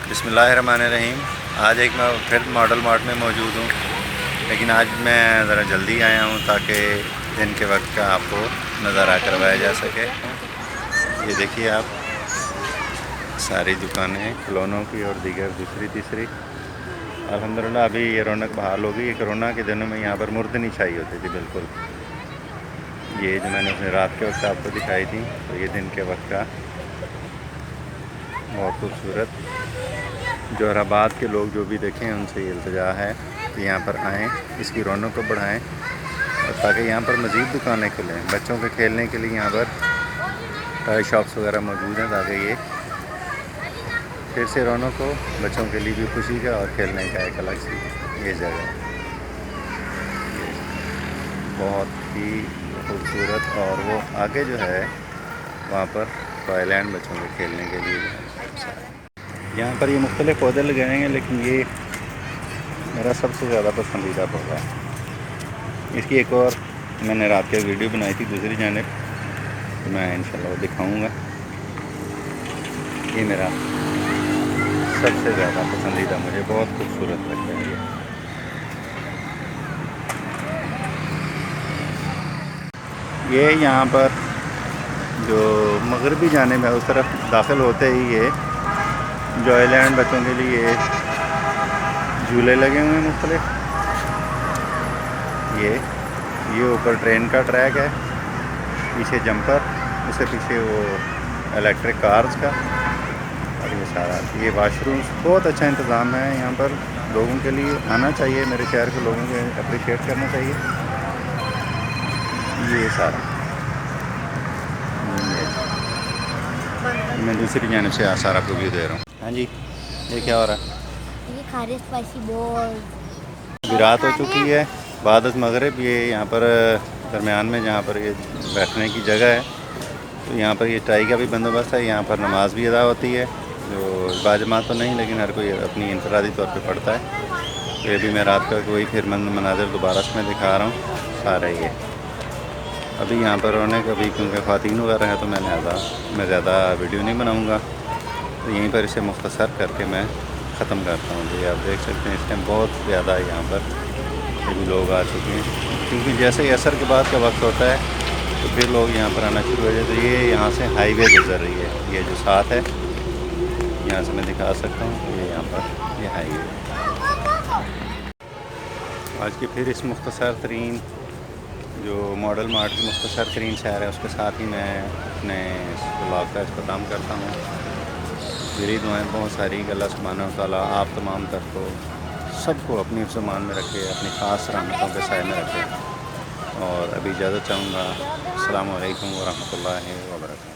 बिस्मिल्लाहिर्रहमानिर्रहीम। आज एक मैं फिर मॉडल मार्ट में मौजूद हूँ, लेकिन आज मैं ज़रा जल्दी आया हूँ ताकि दिन के वक्त का आपको नज़ारा करवाया जा सके। ये देखिए आप, सारी दुकानें खिलौनों की और दीगर दूसरी तीसरी। अल्हम्दुलिल्लाह अभी ये रौनक बहाल हो गई। कोरोना के दिनों में यहाँ पर मुर्दनी छाई होती थी बिल्कुल। ये जो मैंने उसने रात के वक्त आपको दिखाई थी, तो ये दिन के वक्त का बहुत खूबसूरत। जोहराबाद के लोग जो भी देखें उनसे ये इल्तिजा है कि यहाँ पर आएँ, इसकी रौनक को बढ़ाएँ और ताकि यहाँ पर मज़ीद दुकानें खुलें। बच्चों के खेलने के लिए यहाँ पर टॉय शॉप्स वगैरह मौजूद हैं ताकि ये फिर से रौनक हो, बच्चों के लिए भी खुशी का और खेलने का एक अलग सी ये जगह बहुत ही खूबसूरत। और वो आगे जो है वहाँ पर टॉयलैंड बच्चों के खेलने के लिए यहाँ पर ये मुख्तलिफ़ पौधे लगाए हैं, लेकिन ये मेरा सबसे ज़्यादा पसंदीदा पौधा है। इसकी एक और मैंने रात के वीडियो बनाई थी दूसरी जानिब, तो मैं इंशाल्लाह दिखाऊंगा। ये मेरा सबसे ज़्यादा पसंदीदा, मुझे बहुत खूबसूरत लगता है ये। यहाँ पर जो मगरबी जानिब है उस तरफ दाखिल होते ही ये जॉयलैंड बच्चों के लिए झूले लगे हुए हैं मुख्तलिफ। ये ऊपर ट्रेन का ट्रैक है, पीछे जंपर, उससे पीछे वो इलेक्ट्रिक कार्स का, और ये सारा ये वाशरूम्स। बहुत अच्छा इंतज़ाम है यहाँ पर, लोगों के लिए आना चाहिए, मेरे शहर के लोगों को अप्रिशिएट करना चाहिए। ये सारा मैं दूसरी जानिब से सारा को व्यू दे रहा हूँ। हाँ जी, ये क्या हो रहा है? ये खा रहे स्पाइसी बॉल। अभी रात हो चुकी है, बाद मगरिब। ये यहाँ पर दरमियान में जहाँ पर ये बैठने की जगह है, तो यहाँ पर ये चाय का भी बंदोबस्त है। यहाँ पर नमाज भी अदा होती है, जो बाजमात तो नहीं, लेकिन हर कोई अपनी इंफरादी तौर पे पढ़ता है। तो ये भी मैं रात का कोई फिर मनाज़िर दोबारा से मैं दिखा रहा हूँ सारा ये। अभी यहाँ पर रोने का भी, क्योंकि ख़वातीन वगैरह है, तो मैं ज़्यादा वीडियो नहीं बनाऊँगा, तो यहीं पर इसे मुख्तसर करके मैं ख़त्म करता हूँ। जी आप देख सकते हैं इस टाइम बहुत ज़्यादा यहाँ पर भी लोग आ चुके हैं, क्योंकि जैसे ही असर के बाद का वक्त होता है तो फिर लोग यहाँ पर आना शुरू हो जाते। तो ये यहाँ से हाईवे गुजर रही है, ये जो साथ है यहाँ से मैं दिखा सकता हूँ, ये यहाँ पर ये हाईवे। आज की फिर इस मुख्तसर तरीन जो मॉडल मार्ट की मुख्तसर तरीन शहर है, उसके साथ ही मैं अपने ब्लॉग का इख्तिताम करता हूँ। मेरी दुआएं बहुत सारी कि अल्लाह सुब्हानहू व तआला आप तमाम तक को सबको अपनी ज़मान में रखे, अपनी ख़ास रहमतों के साए में रखे। और अभी इजाज़त चाहूँगा। अस्सलामु अलैकुम व रहमतुल्लाहि व बरकातहू।